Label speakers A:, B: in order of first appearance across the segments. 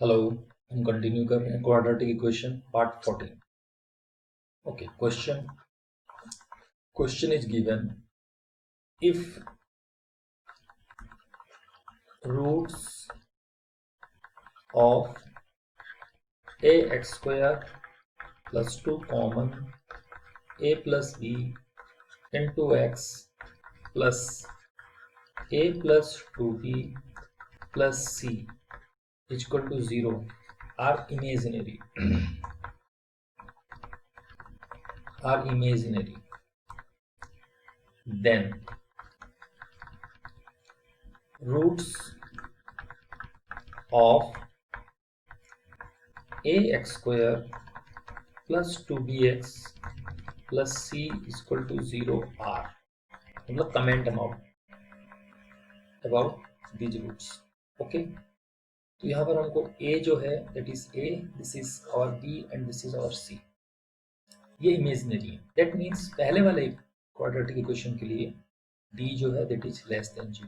A: Hello. हम continue कर रहे हैं quadratic equation part 14। Okay, question is given if roots of a x square plus 2 common a plus b into x plus a plus 2b plus c equal to 0 are imaginary then roots of ax square plus 2bx plus c equal to 0 are मतलब comment about these roots. Okay, तो यहाँ पर हमको a जो है that is a, this is our b and this is our c। ये imaginary है, that means पहले वाले क्वाड्रेटिक इक्वेशन के लिए d जो है that is less than 0।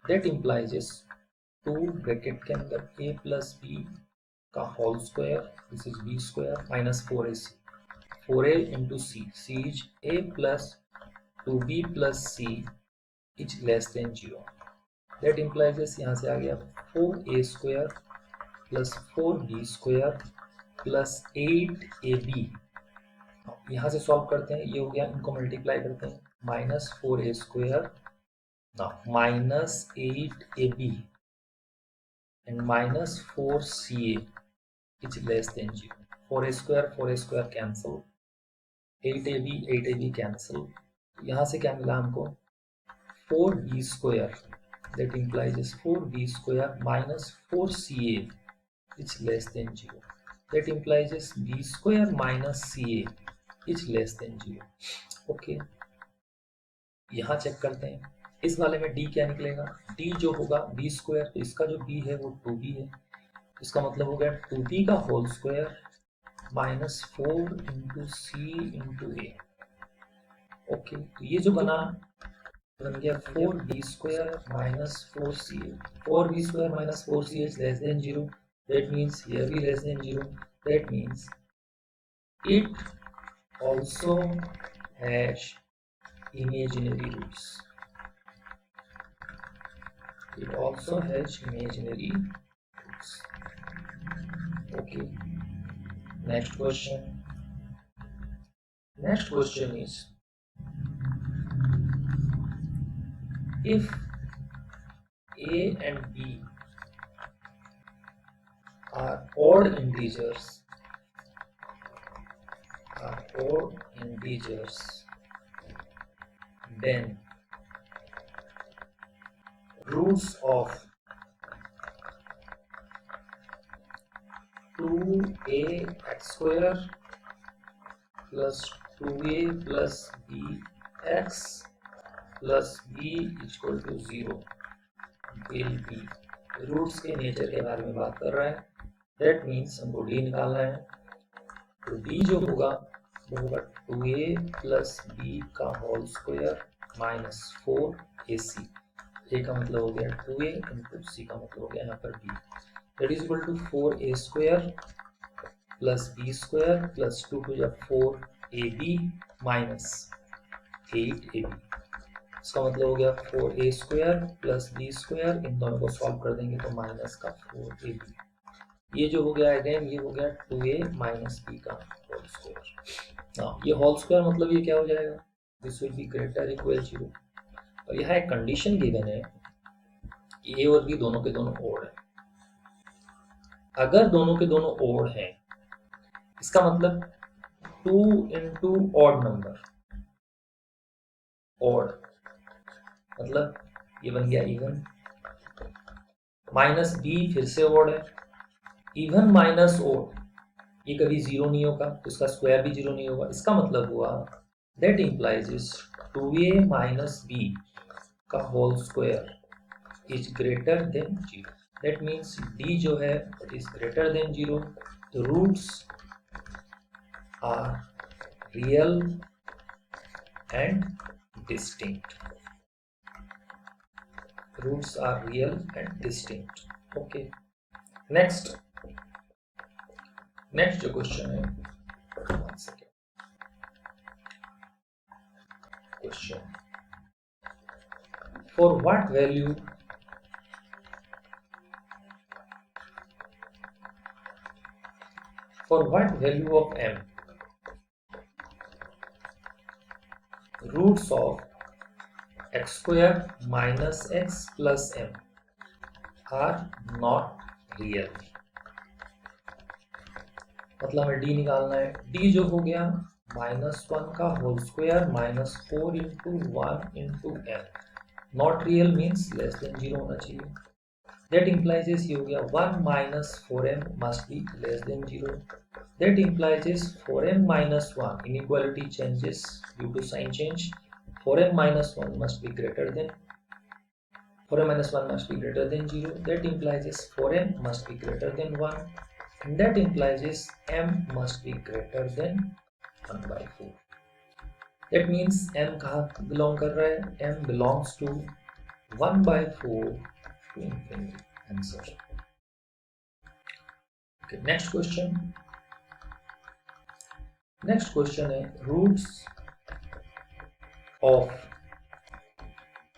A: That implies 2 bracket के अंदर a प्लस b का whole square, this is b square minus 4ac, 4a into c, c is a plus 2b plus c is less than 0। That implies यहाँ से आ गया 4a square plus 4b square plus 8ab। यहाँ से solve करते हैं, ये हो गया, इनको मल्टीप्लाई करते हैं, minus 4a square minus 8ab and minus 4ca is less than 0। 4a square cancel, 8ab cancel, यहाँ से क्या मिला हमको 4b square, that implies 4b square minus 4ca is less than 0। That implies b square minus ca is less than 0। Okay, यहाँ check करते हैं, इस वाले में d क्या निकलेगा, d जो होगा b स्क्वायर, तो इसका जो b है वो 2b है, इसका मतलब हो गया 2b का होल स्क्वायर माइनस 4 इंटू सी इंटू ए। ओके, तो ये जो बन गया 4b square minus 4c, 4b square minus 4c is less than 0, that means here भी less than 0, that means it also has imaginary roots. It also has imaginary roots. Okay, next question. Next question is, if a and b are odd integers, then roots of 2a x square plus 2a plus bx plus b equal to 0 will be। Roots के nature के बारे में बात कर रहा है, that means हमको d निकालना है, तो d जो होगा वो होगा 2a प्लस b का whole square minus 4ac, a का मतलब हो गया 2a इंटू c का मतलब हो गया यहाँ पर b, that is equal to 4a square plus b square plus 2 two 4ab minus 8ab। इसका मतलब हो गया 4a square plus b square, इन दोनों को सॉल्व कर देंगे तो माइनस का 4ab, ये जो हो गया अगेन ये हो गया 2a माइनस b का होल स्क्वायर। ये होल स्क्वायर मतलब ये क्या हो जाएगा, this will be greater equal 0। और यहाँ एक कंडीशन गिवन है, a और b दोनों के दोनों ओड है। अगर दोनों के दोनों ओड हैं, इसका मतलब 2 इंटू ऑड नंबर, ऑड मतलब ये बन गया इवन, माइनस b फिर से ऑड है, इवन माइनस ऑड ये कभी 0 नहीं होगा, तो इसका स्क्वायर भी 0 नहीं होगा। इसका मतलब हुआ that implies 2a minus b का whole square is greater than 0, that means d जो है it is greater than 0। The roots are real and distinct, roots are real and distinct. Okay, next next जो question है, question for what value of m roots of x square minus x plus m are not real। मतलब हमें d निकालना है। d जो हो गया -1 का whole square -4 into 1 into m, not real means less than 0 होना चाहिए। दैट इम्प्लाइज ये हो गया 1 minus 4m must be less than 0। That implies 4m minus 1 inequality changes due to sign change। 4m minus 1 must be greater than 0। That implies 4m must be greater than 1, and that implies m must be greater than 1 by 4। That means m कहाँ belong कर रहा है? m belongs to 1 by 4 to infinity। Answer। Okay, next question है roots of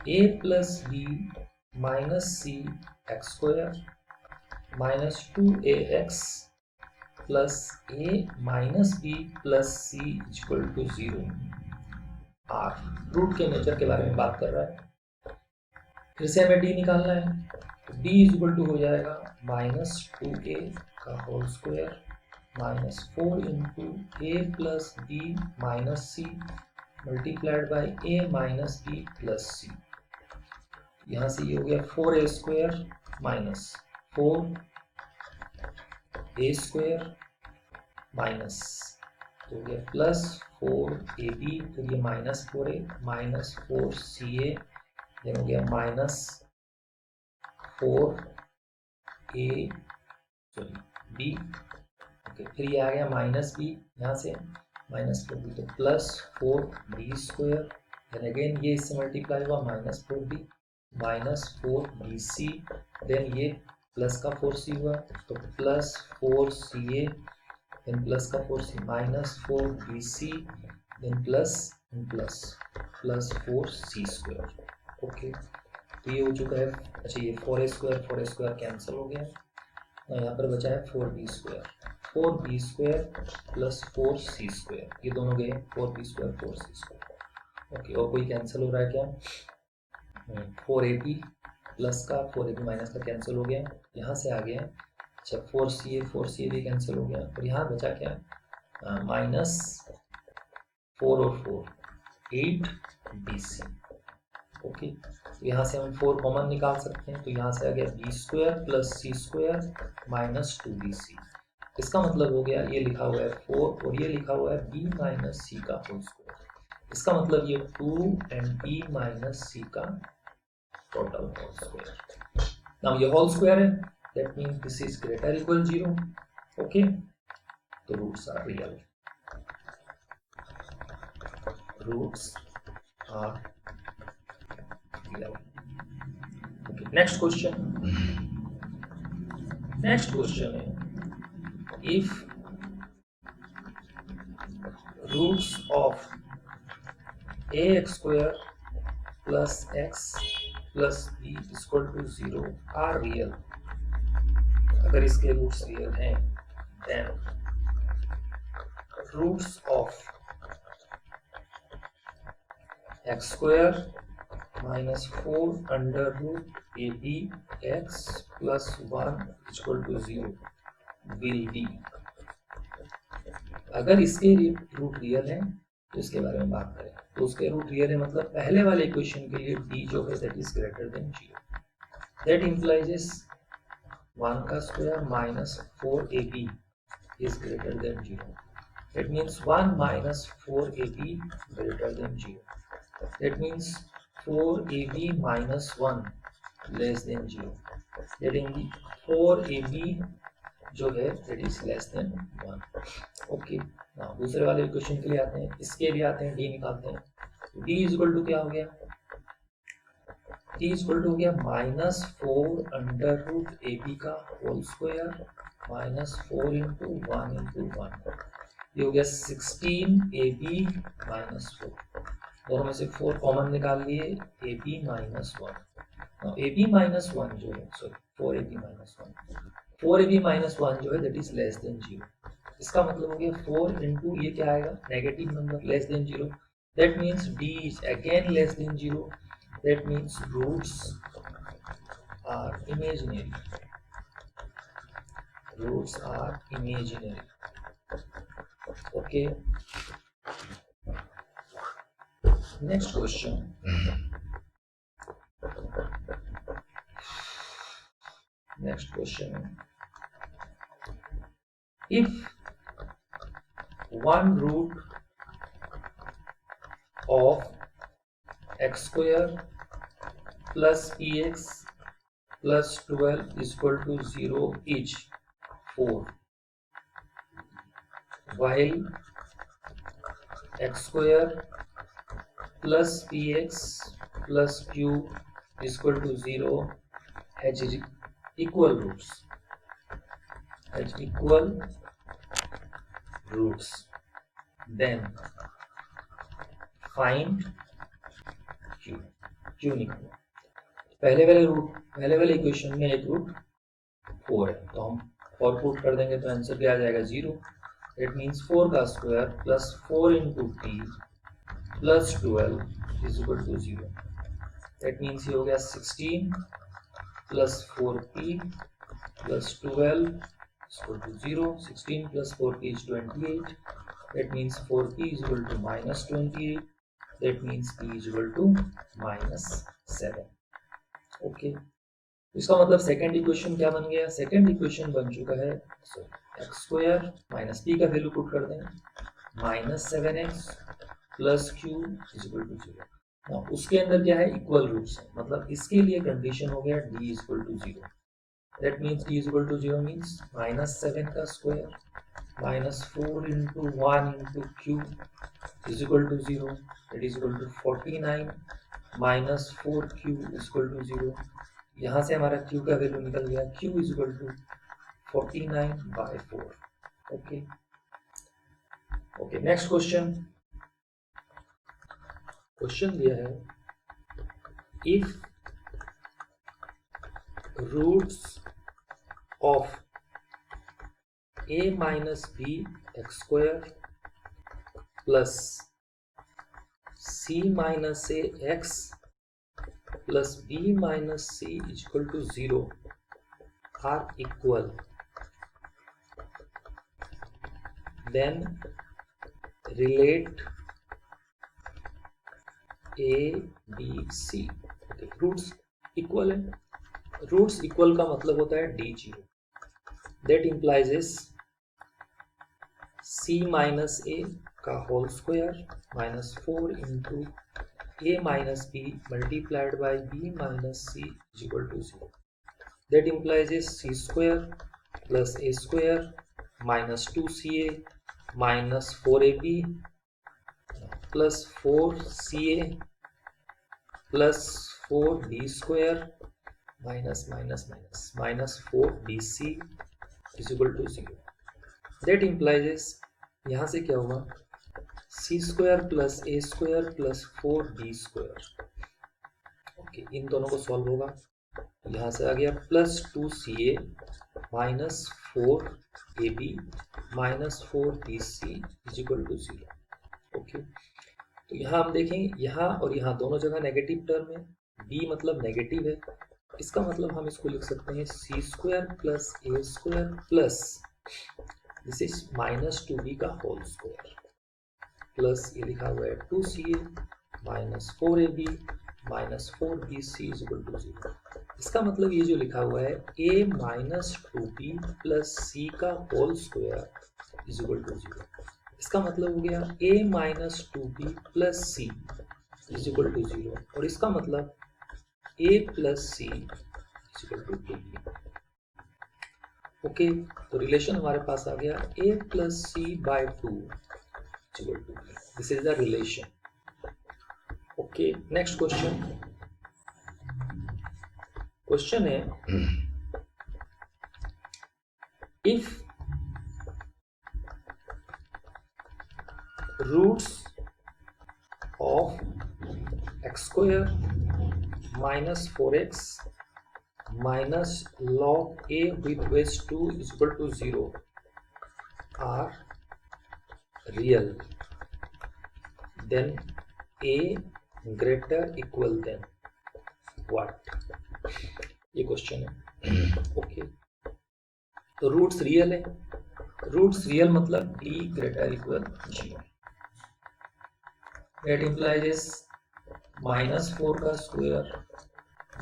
A: a plus b minus c x square minus 2ax plus a minus b plus c equal to 0 r। Root के nature के बारे में बात कर रहा है। फिर से हमें d निकालना है। d इज इक्वल टू हो जाएगा -2a का whole square -4 into a plus b minus C multiplied by a minus b plus C. यहाँ से ये हो गया 4a square minus 4a square minus तो हो गया प्लस 4ab, फिर ये -4a माइनस 4ca, देन हो गया माइनस 4ab, फिर ये आ गया माइनस बी, यहाँ से -4b तो plus 4b square, then again ये इससे मल्टीप्लाई हुआ -4b माइनस 4bc, देन ये प्लस का 4c हुआ तो प्लस 4ca, देन प्लस का 4c minus 4bc, then plus 4c square. Okay, तो ये हो चुका है। अच्छा, ये 4a स्क्वायर कैंसिल हो गया और यहाँ पर बचा है 4b square plus 4c square, ये दोनों गए 4b square 4c square. Okay, और कोई कैंसिल हो रहा है क्या? 4ab प्लस का 4ab माइनस का कैंसिल हो गया, यहाँ से आ गया। अच्छा, 4ca भी कैंसिल हो गया और यहाँ बचा क्या? माइनस 4 और 4 8bc। ओके, तो यहाँ से हम 4 कॉमन निकाल सकते हैं, तो यहाँ से आ गया b square plus c square minus 2bc। इसका मतलब हो गया ये लिखा हुआ है 4 और ये लिखा हुआ है b माइनस सी का होल स्क्वायर। इसका मतलब ये 2 एंड b माइनस सी का टोटल होल स्क्वायर। नाउ ये होल स्क्वायर है, that means this is greater equal 0। Okay, तो roots are real. Roots are real. Okay, next question है if roots of ax square plus x plus b equal to 0 are real, अगर इसके roots real हैं, then roots of x square minus 4 under root abx plus 1 equal to 0 will be। अगर इसके root real है तो इसके बारे में बात करें तो उसके रूट रियल है, मतलब पहले वाले इक्वेशन के लिए d जो है that is greater than 0। That implies 1 का square minus 4ab is greater than 0। That means 1 minus 4ab greater than 0। That means 4ab minus 1 less than 0। That means 4ab जो है that is less then 1। Okay, now दूसरे वाले equation के लिए आते हैं, इसके लिए आते हैं, d निकालते हैं। d इज इक्वल टू क्या हो गया? t इक्वल टू हो गया -4 अंडर रूट ए बी का होल स्क्वायर -4 इंटू 1 इंटू 1, ये हो गया 16 ए बी -4, दोनों में से 4 कॉमन निकाल लिए, ए बी -1, ए बी -1 जो है, सॉरी 4ab -1 जो है दैट इज लेस देन 0, इसका मतलब हो गया 4 इंटू ये क्या आएगा, negative number less than 0, that means d is again less than 0, that means roots are imaginary, roots are imaginary. Okay, next question. Next question. If one root of x square plus px plus 12 is equal to 0 each 4, while x square plus px plus q is equal to 0 has equal roots, then find q. q निकालो. पहले वाले equation में एक root 4 है, तो हम 4 put कर देंगे तो आंसर क्या आ जाएगा 0. That means 4 का square plus 4 into t plus 12 is equal to 0. That means ये हो गया 16 plus 4p plus 12 is equal to 0. 16 plus 4p is 28. That means 4p is equal to minus 28. That means p is equal to minus 7. Okay. इसका मतलब second equation क्या बन गया, second equation बन चुका है एक्स स्क्वायर माइनस पी का value put कर दें -7x plus q is equal to 0. उसके अंदर क्या है, इक्वल रूट्स है, मतलब इसके लिए कंडीशन हो गया d is equal to 0. That means d is equal to 0 means -7 का square -4 into 1 into q is equal to 0, that is equal to 49 -4q is equal to 0. यहाँ से हमारा q का वैल्यू निकल गया, q is equal to 49/4. Okay okay, next question दिया है, if roots of a minus b x square plus c minus a x plus b minus c is equal to 0 are equal, then relate a b c. okay, roots equal है, roots equal का मतलब होता है d0. that implies is c minus a का whole square minus 4 into a minus b multiplied by b minus c is equal to 0. That implies is c square plus a square minus 2ca minus 4ab plus 4ca plus 4b square minus 4bc is equal to 0. That implies is यहाँ से क्या होगा, c square plus a square plus 4b square. Okay, इन दोनों को solve होगा, यहाँ से आ गया plus 2ca minus 4ab minus 4bc is equal to 0. Okay, तो यहाँ हम देखेंगे, यहाँ और यहाँ दोनों जगह नेगेटिव टर्म है, b मतलब नेगेटिव है, इसका मतलब हम इसको लिख सकते हैं c square plus a square plus this is minus 2b का होल स्क्वायर प्लस ये लिखा हुआ है 2ca minus 4ab minus 4bc is equal to 0. इसका मतलब ये जो लिखा हुआ है a minus 2b plus c का whole square is equal to 0. इसका मतलब हो गया a minus 2b plus c is equal to 0, और इसका मतलब a plus c is equal to 2b. Okay, तो रिलेशन हमारे पास आ गया a plus c by 2. This is the relation. Okay, next question. Question है if roots of x square minus 4x minus log a with base 2 is equal to 0 are real, then a greater equal than what? ये question है। Okay, तो roots real है, roots real मतलब b greater equal 0। That implies minus 4 का square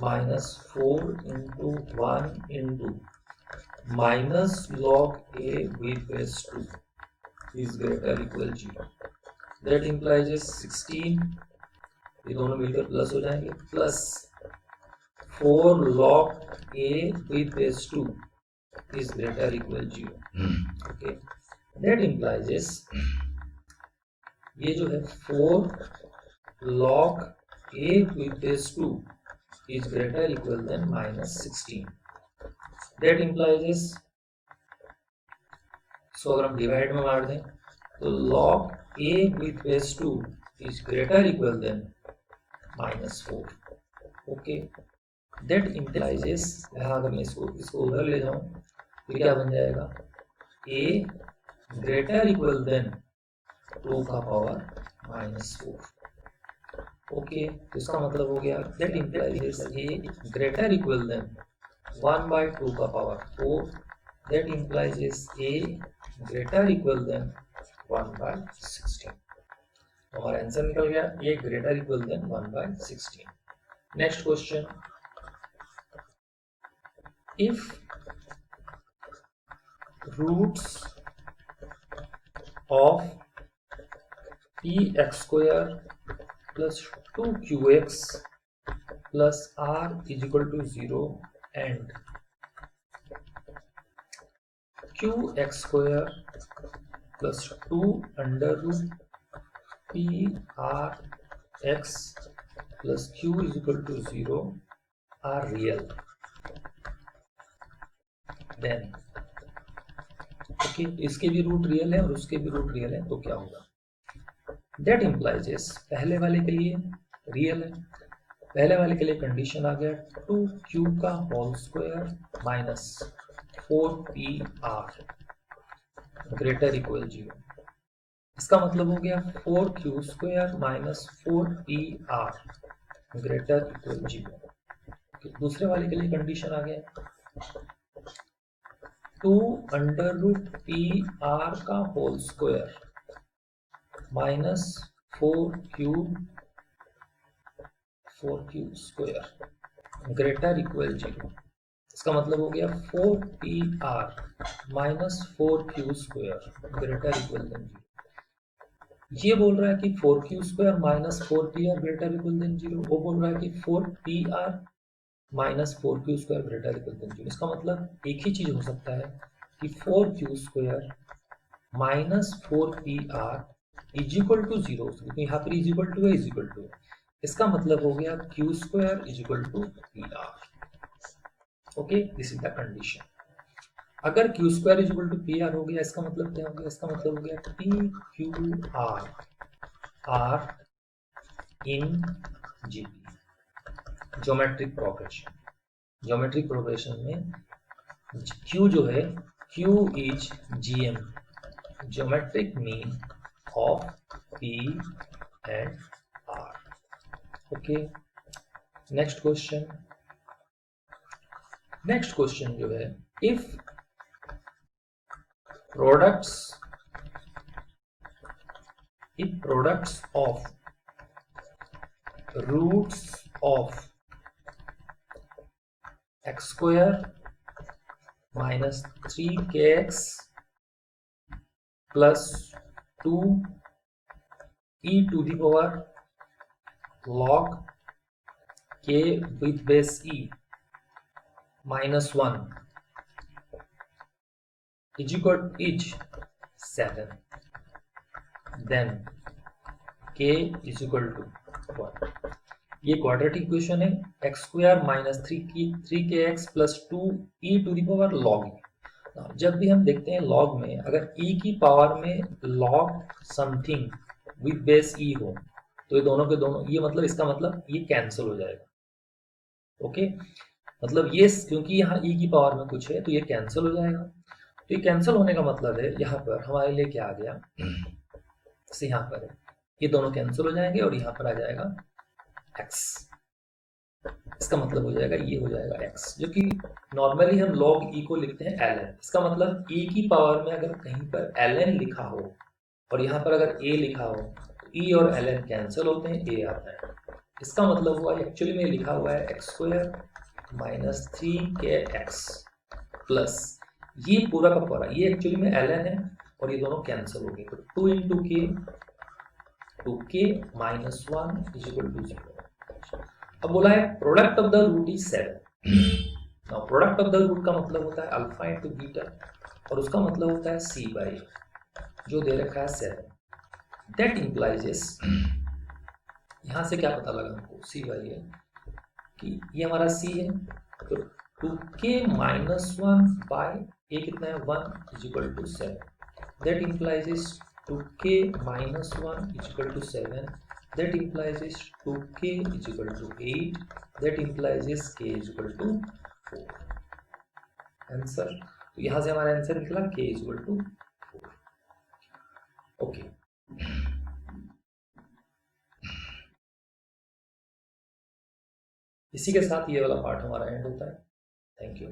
A: minus 4 into 1 into minus log a with base 2 is greater equal 0। That implies 16, ये दोनों मिलकर plus हो जाएंगे, plus 4 log a with base 2 is greater equal 0। Okay, that implies ये जो है 4 log a with base 2 is greater equal than minus 16। That implies सो अगर हम डिवाइड में मार दें तो log a with base 2 is greater equal than minus 4। Okay, that implies यहाँ अगर मैं इसको उधर ले जाऊं तो क्या बन जाएगा, a greater equal than 2 का पावर -4। ओके, तो इसका मतलब हो गया that implies a greater equal than 1 by 2 का power 4। that implies a greater equal than 1 by 16। हमारा आंसर निकल गया a greater equal than 1 by 16। Next question, if roots of px square plus 2qx plus r is equal to 0 and qx square plus 2 under root p r x plus q is equal to 0 are real, then okay, इसके भी root real है और उसके भी root real है, तो क्या होगा, दैट इम्प्लाइज पहले वाले के लिए रियल है, पहले वाले के लिए कंडीशन आ गया 2q का whole square minus 4pr greater equal 0। इसका मतलब हो गया 4q square minus 4pr greater equal 0। दूसरे वाले के लिए कंडीशन आ गया 2 अंडर रूट पी आर का whole square minus 4q square greater equal 0। इसका मतलब हो गया 4pr minus 4q square greater equal than 0। ये बोल रहा है कि 4q square minus 4pr greater equal than 0, वो बोल रहा है कि 4pr minus 4q square greater equal than 0। इसका मतलब एक ही चीज हो सकता है कि 4q square minus 4pr is equal to 0, यहाँ पर इज इक्वल टू है, इज इक्वल टू। इसका मतलब हो गया q square is equal to pr। Okay, this is the condition. अगर q square is equal to pr हो गया, इसका मतलब क्या हो गया, इसका मतलब हो गया pqr r in gp। Geometric progression, geometric progression में q जो है q is gm, geometric mean of p and r। Okay, next question, next question जो है if products of roots of x square minus 3kx plus 2 e to the power log k with base e minus 1 is equal is 7, then k is equal to 1। ये quadratic equation है x square minus 3kx plus 2e to the power log e। जब भी हम देखते हैं log में, अगर e की पावर में log something with base e हो तो ये दोनों के दोनों, ये मतलब इसका मतलब ये कैंसिल हो जाएगा। ओके, मतलब ये क्योंकि यहाँ e की पावर में कुछ है तो ये कैंसिल हो जाएगा। तो ये कैंसिल होने का मतलब है यहाँ पर हमारे लिए क्या आ गया, जैसे यहाँ पर है ये दोनों कैंसिल हो जाएंगे और यहाँ पर आ जाएगा x। इसका मतलब हो जाएगा ये हो जाएगा x, जो कि नॉर्मली हम log e को लिखते हैं ln। इसका मतलब e की पावर में अगर कहीं पर ln लिखा हो और यहाँ पर अगर a लिखा हो तो e और ln कैंसिल होते हैं, a आता है। इसका मतलब हुआ एक्चुअली में लिखा हुआ है x square minus 3kx plus ये पूरा का पूरा, ये एक्चुअली में ln है और ये दोनों कैंसिल हो गए, तो 2 इंटू के 2k minus 1 is equal to 0। अब बोला है product of the root is 7। Now product of the root का मतलब होता है अल्फा इंटू बीटा और उसका मतलब होता है c बाई जो दे रखा है 7। दैट इंप्लाइज यहाँ से क्या पता लगा हमको, c बाई है कि ये हमारा c है, तो 2k माइनस 1 बाय a कितना है 1 is equal to 7। That implies 2k minus 1 is equal to 7. That implies is 2k is equal to 8. That implies is k is equal to 4. Answer, तो यहाँ से हमारा आंसर निकला k is equal to 4। Okay, इसी के साथ ये वाला पार्ट हमारा एंड होता है। Thank you.